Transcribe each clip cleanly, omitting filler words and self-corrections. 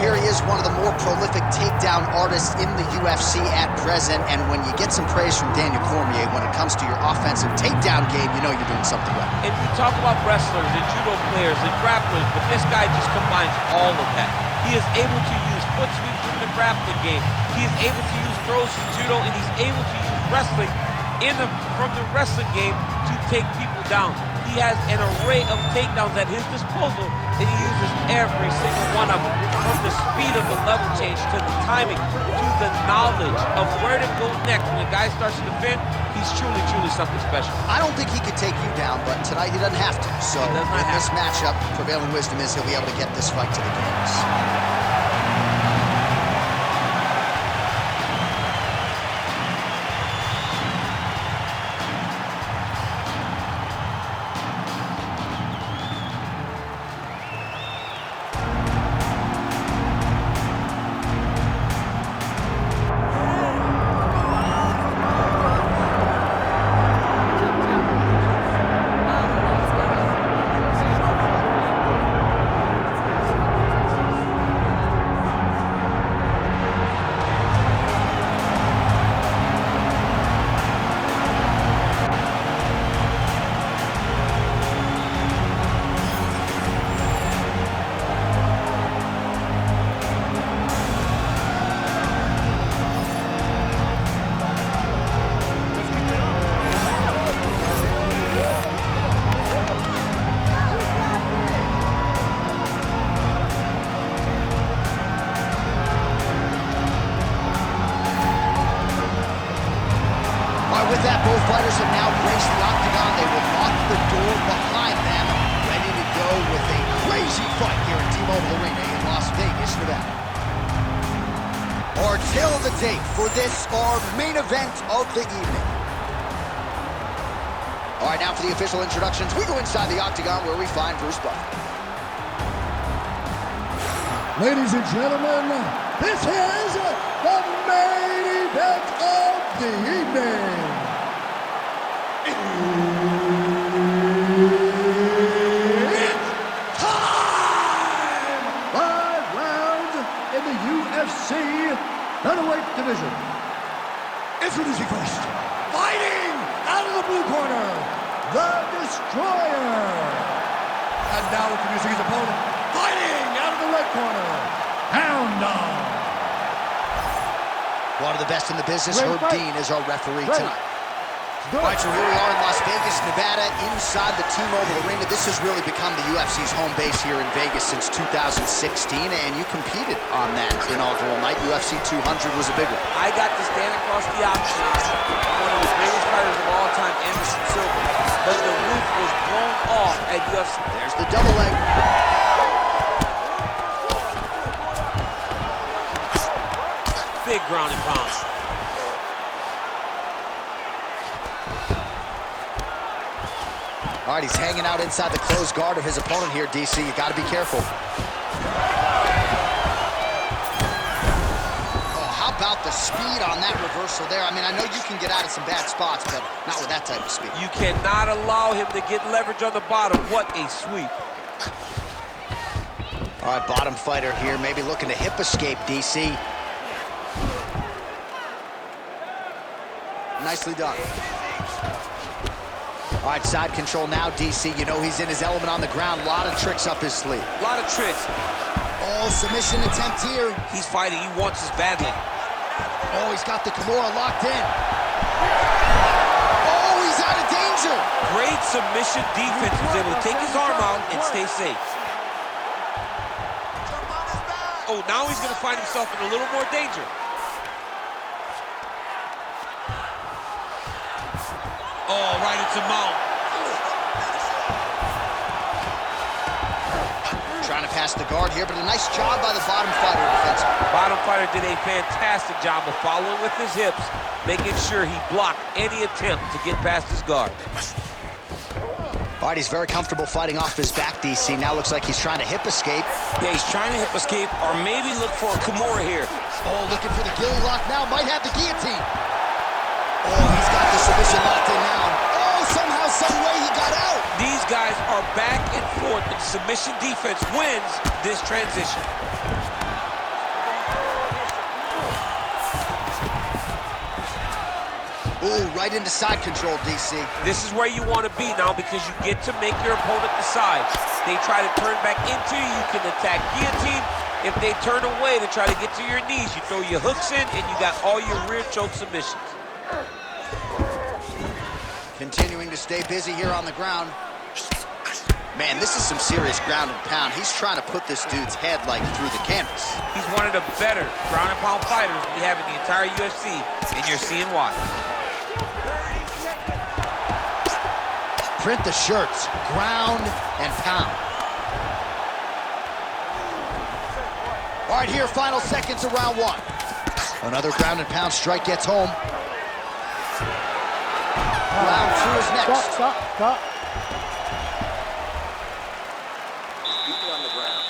here he is, one of the more prolific takedown artists in the UFC at present, and when you get some praise from Daniel Cormier when it comes to your offensive takedown game, you know you're doing something right. And we talk about wrestlers and judo players and grapplers, but this guy just combines all of that. He is able to use foot sweeps from the grappling game. He is able to use throws from judo, and he's able to use wrestling from the wrestling game to take people down. He has an array of takedowns at his disposal, and he uses every single one of them, from the speed of the level change to the timing to the knowledge of where to go next. When a guy starts to defend, he's truly something special. I don't think he could take you down, but tonight he doesn't have to. So in this matchup, prevailing wisdom is he'll be able to get this fight to the canvas. With that, both fighters have now graced the octagon. They will lock the door behind them, ready to go with a crazy fight here at T-Mobile Arena in Las Vegas, Nevada. Our tale of the tape for this, our main event of the evening. All right, now for the official introductions, we go inside the octagon where we find Bruce Buffer. Ladies and gentlemen, this is the main event of the evening. It's time! 5 rounds in the UFC featherweight division. Introducing first, fighting out of the blue corner, the Destroyer. And now introducing his opponent, fighting out of the red corner, Hound Dog. One of the best in the business, Herb Dean, is our referee tonight. All right, so here we are in Las Vegas, Nevada, inside the T-Mobile Arena. This has really become the UFC's home base here in Vegas since 2016, and you competed on that inaugural night. UFC 200 was a big one. I got to stand across the octagon, one of the greatest fighters of all time, Anderson Silva, but the roof was blown off at UFC. There's the double leg. Big ground and pound. All right, he's hanging out inside the closed guard of his opponent here, DC. You got to be careful. Oh, how about the speed on that reversal there? I mean, I know you can get out of some bad spots, but not with that type of speed. You cannot allow him to get leverage on the bottom. What a sweep. All right, bottom fighter here, maybe looking to hip escape, DC. Nicely done. All right, side control now, DC. You know he's in his element on the ground. A lot of tricks up his sleeve. A lot of tricks. Oh, submission attempt here. He's fighting. He wants this badly. Oh, he's got the Kimura locked in. Oh, he's out of danger. Great submission defense. He was able to take his arm out and stay safe. Oh, now he's going to find himself in a little more danger. Oh, right into mount. Trying to pass the guard here, but a nice job by the bottom fighter defensively. Bottom fighter did a fantastic job of following with his hips, making sure he blocked any attempt to get past his guard. All right, he's very comfortable fighting off his back, DC. Now looks like he's trying to hip escape. Yeah, he's trying to hip escape, or maybe look for a Kimura here. Oh, looking for the gilly lock now. Might have the guillotine. Oh, he's got the submission locked in now. Oh, somehow, some way he got out. These guys are back and forth, and submission defense wins this transition. Ooh, right into side control, DC. This is where you want to be now because you get to make your opponent decide. They try to turn back into you, you can attack guillotine. If they turn away to try to get to your knees, you throw your hooks in and you got all your rear choke submissions. Continuing to stay busy here on the ground. Man, this is some serious ground and pound. He's trying to put this dude's head like through the canvas. He's one of the better ground and pound fighters we have in the entire UFC, and you're seeing why. Print the shirts, ground and pound. All right, here, final seconds of round one. Another ground and pound strike gets home. Round two is next. Stop. He's beaten on the ground.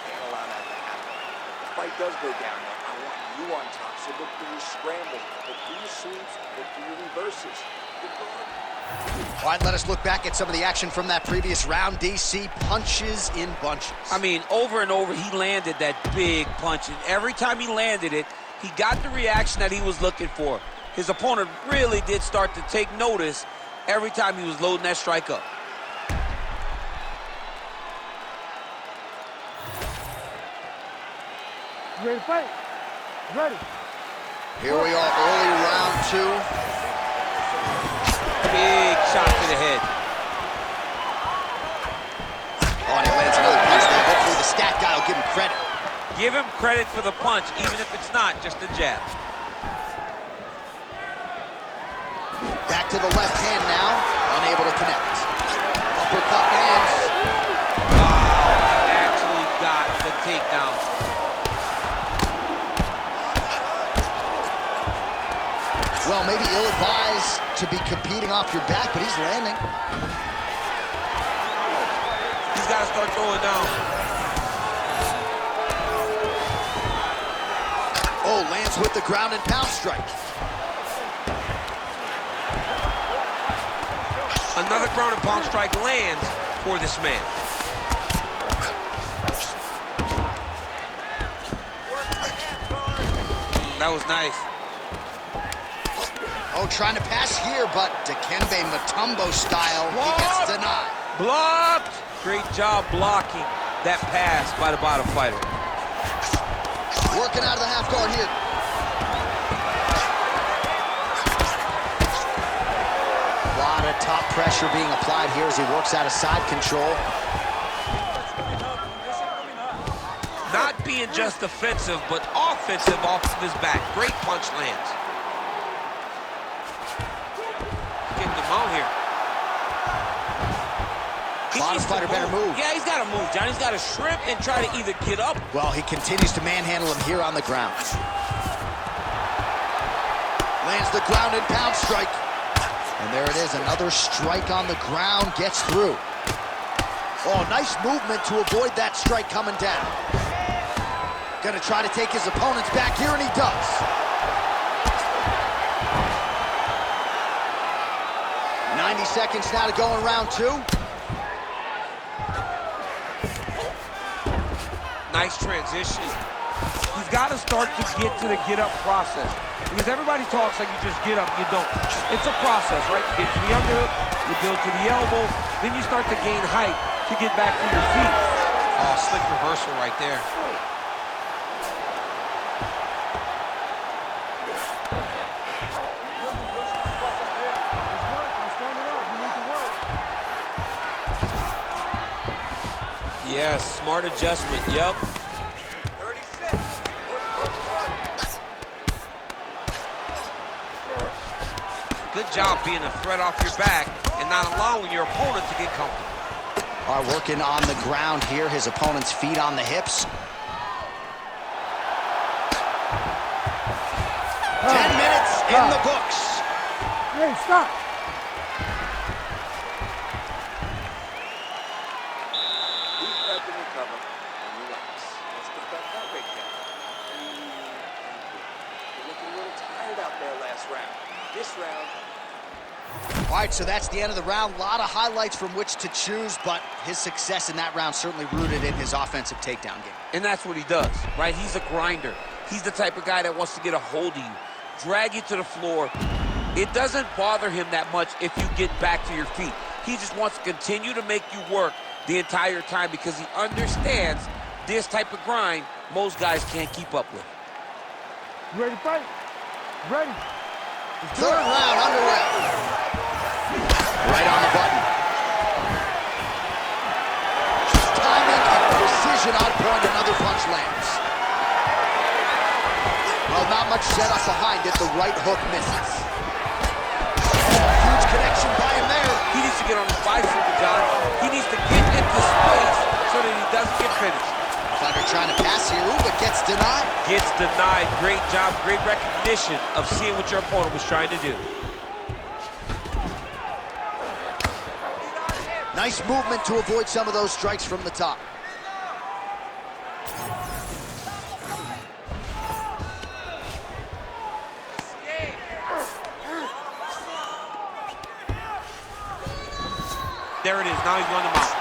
Can't allow that to happen. The fight does go down there. I want you on top, so look for your scrambles, look for your sweeps, look for your reverses. Good guard. All right, let us look back at some of the action from that previous round. DC punches in bunches. I mean, over and over, he landed that big punch, and every time he landed it, he got the reaction that he was looking for. His opponent really did start to take notice every time he was loading that strike up. You ready to fight? Ready. Here we are, early round two. Big shot to the head. Oh, and he lands another punch there. Hopefully the stat guy will give him credit. Give him credit for the punch, even if it's not just a jab. Back to the left hand now, unable to connect. Uppercut lands. Wow, actually got the takedown. Well, maybe ill-advised to be competing off your back, but he's landing. He's got to start throwing down. Oh, lands with the ground and pound strike. Another ground and pound strike lands for this man. That was nice. Oh, trying to pass here, but Dikembe Mutombo style, he gets denied. Blocked! Great job blocking that pass by the bottom fighter. Working out of the half guard here. A lot of top pressure being applied here as he works out of side control. Not being just defensive, but offensive off of his back. Great punch lands. Getting him out here. Bottom fighter better move. Yeah, he's got to move, John. He's got to shrimp and try to either get up. Well, he continues to manhandle him here on the ground. Lands the ground and pound strike. And there it is, another strike on the ground, gets through. Oh, nice movement to avoid that strike coming down. Gonna try to take his opponents back here, and he does. .90 seconds now to go in round two. Nice transition. He's got to start to get to the get-up process. Because everybody talks like you just get up, you don't. It's a process, right? You get to the underhook, you build to the elbow, then you start to gain height to get back to your feet. Oh, slick reversal right there. Yes, smart adjustment, yep. Good job being a threat off your back and not allowing your opponent to get comfortable. Are working on the ground here, his opponent's feet on the hips. 10 minutes in the books. Hey, stop. All right, so that's the end of the round. A lot of highlights from which to choose, but his success in that round certainly rooted in his offensive takedown game. And that's what he does, right? He's a grinder. He's the type of guy that wants to get a hold of you, drag you to the floor, It doesn't bother him that much if you get back to your feet. He just wants to continue to make you work the entire time because he understands this type of grind most guys can't keep up with. You ready to fight? Ready. Third round underway. Right on the button. Timing and precision on point. Another punch lands. Well, not much setup behind it. The right hook misses. Huge connection by him there. He needs to get on his bicycle, John. He needs to get into space so that he doesn't get finished. Fighter trying to pass here, but gets denied. Gets denied. Great job, great recognition of seeing what your opponent was trying to do. Nice movement to avoid some of those strikes from the top. There it is. Now he's on the mount.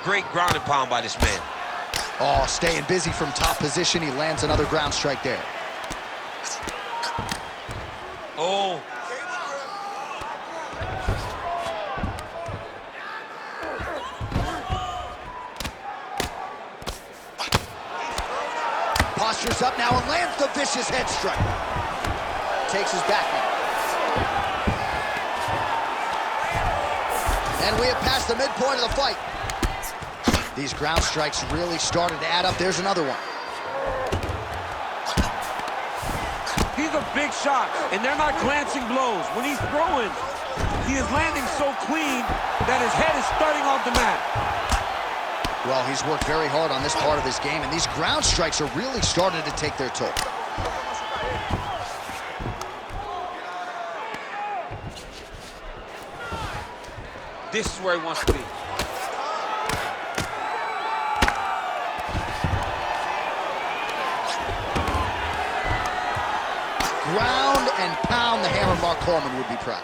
Great ground and pound by this man. Oh, staying busy from top position. He lands another ground strike there. Oh. Postures up now and lands the vicious head strike. Takes his back now. And we have passed the midpoint of the fight. These ground strikes really started to add up. There's another one. He's a big shot, and they're not glancing blows. When he's throwing, he is landing so clean that his head is starting off the mat. Well, he's worked very hard on this part of his game, and these ground strikes are really starting to take their toll. This is where he wants to be. Ground and pound, the hammer Mark Coleman would be proud.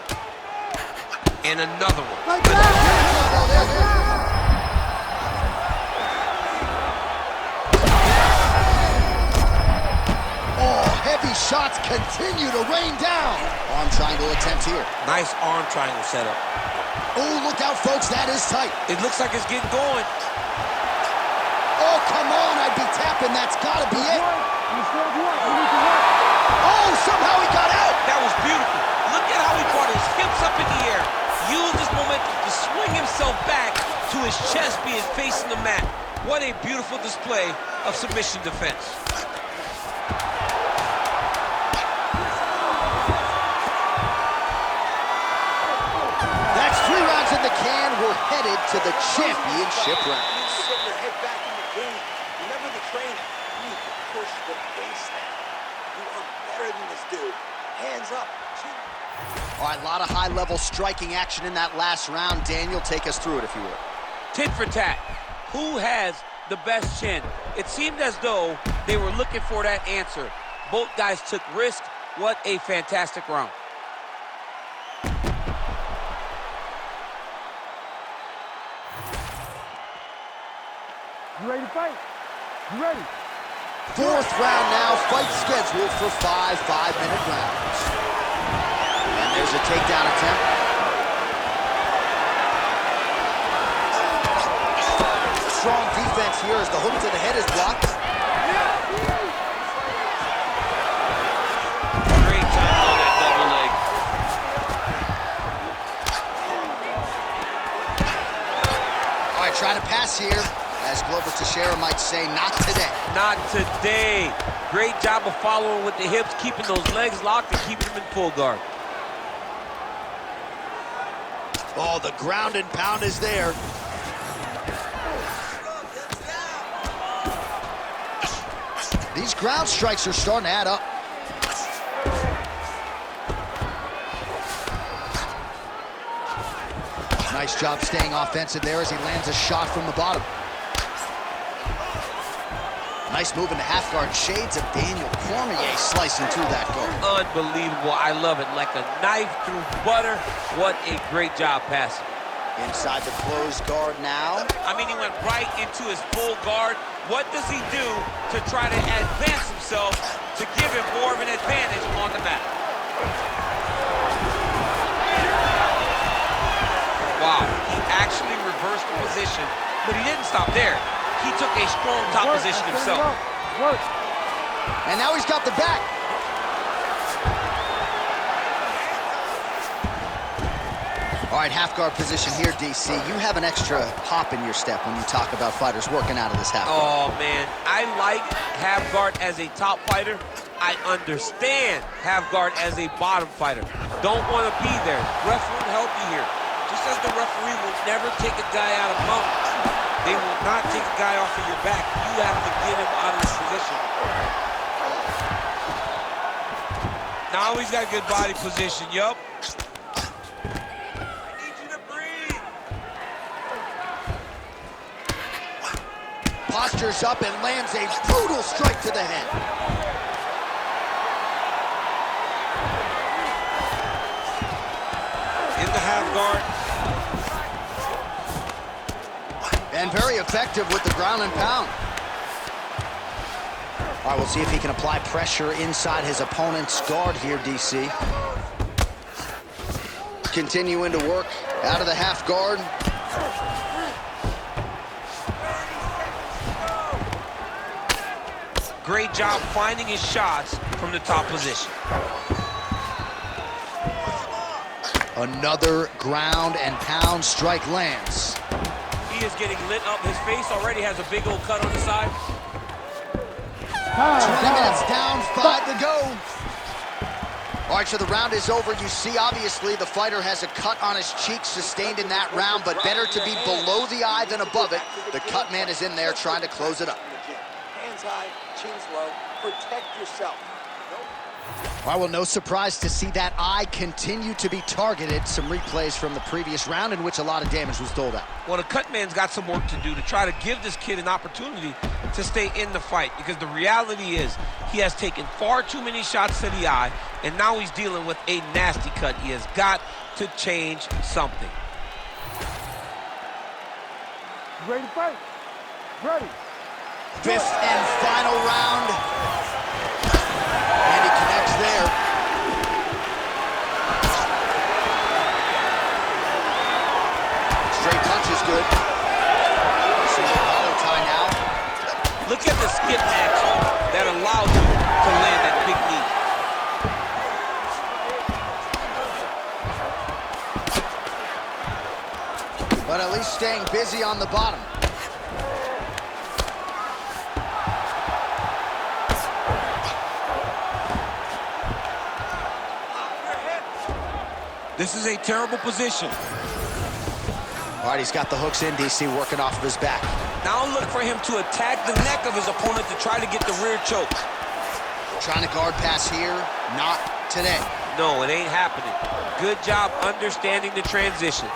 And another one. Like that. Oh, heavy shots continue to rain down. Arm triangle attempt here. Nice arm triangle setup. Oh, look out, folks, that is tight. It looks like it's getting going. Oh, come on, I'd be tapping. That's gotta be it. Oh, somehow he got out. That was beautiful. Look at how he brought his hips up in the air. Used his momentum to swing himself back to his chest being facing the mat. What a beautiful display of submission defense. That's 3 rounds in the can. We're headed to the championship rounds. Get your head back in the game. Remember the training. You need to push the base now. You are better than this dude. Hands up. All right, a lot of high-level striking action in that last round. Daniel, take us through it, if you would. Tit for tat. Who has the best chin? It seemed as though they were looking for that answer. Both guys took risk. What a fantastic round. You ready to fight? You ready? 4th round now. Fight scheduled for 5 5-minute rounds. And there's a takedown attempt. Strong defense here as the hook to the head is blocked. Great time on that double leg. All right, trying to pass here. As Glover Teixeira might say, not today. Not today. Great job of following with the hips, keeping those legs locked and keeping them in full guard. Oh, the ground and pound is there. These ground strikes are starting to add up. Nice job staying offensive there as he lands a shot from the bottom. Nice move into half guard. Shades of Daniel Cormier slicing through that guard. Unbelievable. I love it. Like a knife through butter. What a great job passing. Inside the closed guard now. I mean, he went right into his full guard. What does he do to try to advance himself to give him more of an advantage on the mat? Wow, he actually reversed the position, but he didn't stop there. He took a strong top position himself. And now he's got the back. All right, half guard position here, DC. You have an extra hop in your step when you talk about fighters working out of this half guard. Oh, man, I like half guard as a top fighter. I understand half guard as a bottom fighter. Don't want to be there. Referee will help you here. Just as the referee will never take a guy out of mount, they will not take a guy off of your back. You have to get him out of this position. Now he's got a good body position, yup. Postures up and lands a brutal strike to the head. In the half guard. And very effective with the ground and pound. All right, we'll see if he can apply pressure inside his opponent's guard here, DC. Continuing to work out of the half guard. Great job finding his shots from the top position. Another ground and pound strike lands. He is getting lit up. His face already has a big old cut on the side. 20 minutes down, 5 to go. All right, so the round is over. You see, obviously, the fighter has a cut on his cheek sustained in that round, but better to be below the eye than above it. The cut man is in there trying to close it up. Hands high, chins low, protect yourself. All right, well, no surprise to see that eye continue to be targeted. Some replays from the previous round in which a lot of damage was doled out. Well, the cut man's got some work to do to try to give this kid an opportunity to stay in the fight, because the reality is he has taken far too many shots to the eye, and now he's dealing with a nasty cut. He has got to change something. Ready to fight? Ready. Fifth and final round. And he connects there. Straight punch is good. Single collar tie now. Look at the skip action that allows him to land that big knee. But at least staying busy on the bottom. This is a terrible position. All right, he's got the hooks in, DC, working off of his back. Now look for him to attack the neck of his opponent to try to get the rear choke. Trying to guard pass here, not today. No, it ain't happening. Good job understanding the transitions.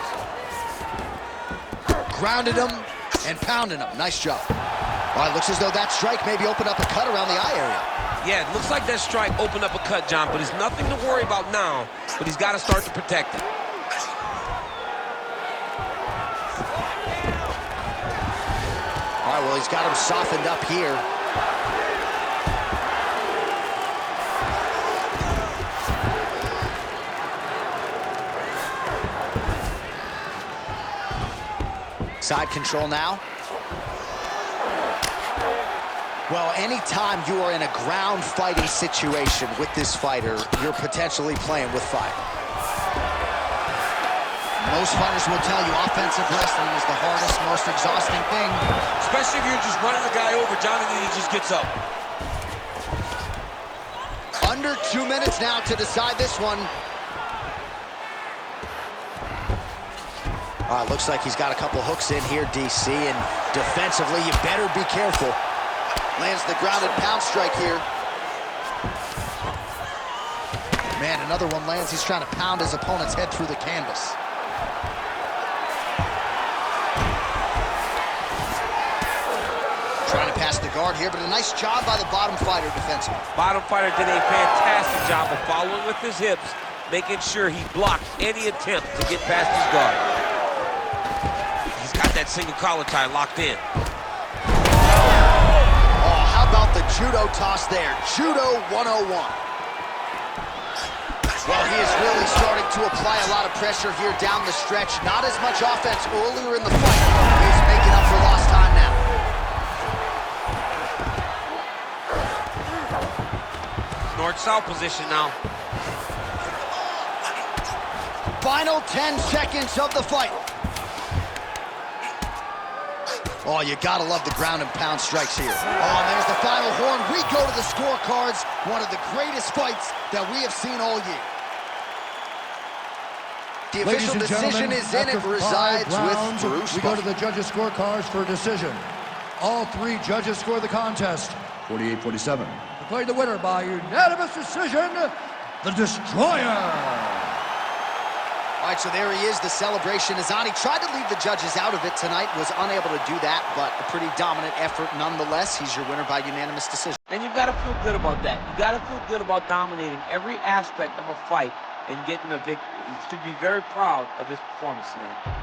Grounded him and pounding him. Nice job. All right, looks as though that strike maybe opened up a cut around the eye area. Yeah, it looks like that strike opened up a cut, John, but it's nothing to worry about now, but he's got to start to protect it. All right, well, he's got him softened up here. Side control now. Well, anytime you are in a ground fighting situation with this fighter, you're potentially playing with fire. Most fighters will tell you offensive wrestling is the hardest, most exhausting thing. Especially if you're just running the guy over, Jonathan, he just gets up. Under 2 minutes now to decide this one. Looks like he's got a couple hooks in here, DC, and defensively, you better be careful. Lands the grounded pound strike here. Man, another one lands. He's trying to pound his opponent's head through the canvas. Trying to pass the guard here, but a nice job by the bottom fighter defensively. Bottom fighter did a fantastic job of following with his hips, making sure he blocked any attempt to get past his guard. He's got that single collar tie locked in. Oh, how about the judo toss there? Judo 101. Well, he is really starting to apply a lot of pressure here down the stretch. Not as much offense earlier in the fight. He's making up for lost time now. North-south position now. Final 10 seconds of the fight. Oh, you gotta love the ground and pound strikes here. Oh, and there's the final horn. We go to the scorecards. One of the greatest fights that we have seen all year. The official decision is in. It resides with Bruce. We go to the judges' scorecards for a decision. All three judges score the contest 48-47. Declared the winner by unanimous decision, the Destroyer. All right, so there he is, the celebration. Azani tried to leave the judges out of it tonight, was unable to do that, but a pretty dominant effort nonetheless. He's your winner by unanimous decision. And you gotta feel good about that. You gotta feel good about dominating every aspect of a fight and getting a victory. You should be very proud of his performance tonight.